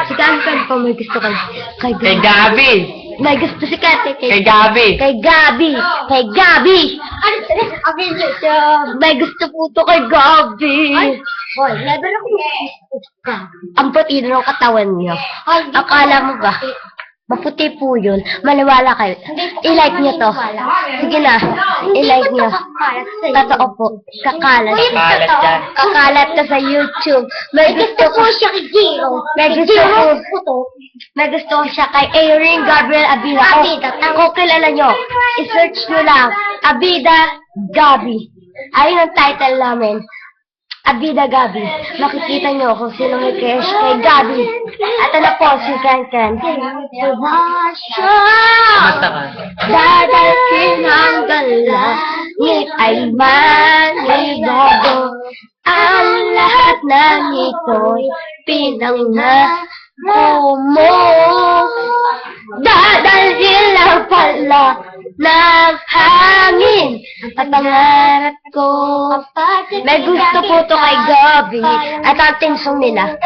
Si Kankan po may gusto kay Kay Gabi. May gusto si Kate Kay Gabi. Kay Gabi. Kay Gabi. May gusto po to kay Gabi. Hoy, never ako. Ang puti ng katawan niya. Akala mo ba? Maputi po yun. Maniwala kayo. I-like niyo to. Sige na. I-like niyo. Totoo po. Kakalat. Kakalat yan. Kakalat ka sa YouTube. May gusto ko siya kay Giro. May gusto ko siya kay Erin Gabriel Abida. Kung kilala nyo, i-search nyo lang. Abida Gabi. Ayun ang title namin. Abida Gabi. Makikita nyo kung sino may crush kay Gabi. At ano po, si Kankan. Kumasta ka? Dadating ang langit ay manibago. Ang lahat ng ito'y pinangako mo. Dadalhin lang pala ng hangin at pangarap ko. May gusto po to kay Gabi at ang tinsong nila.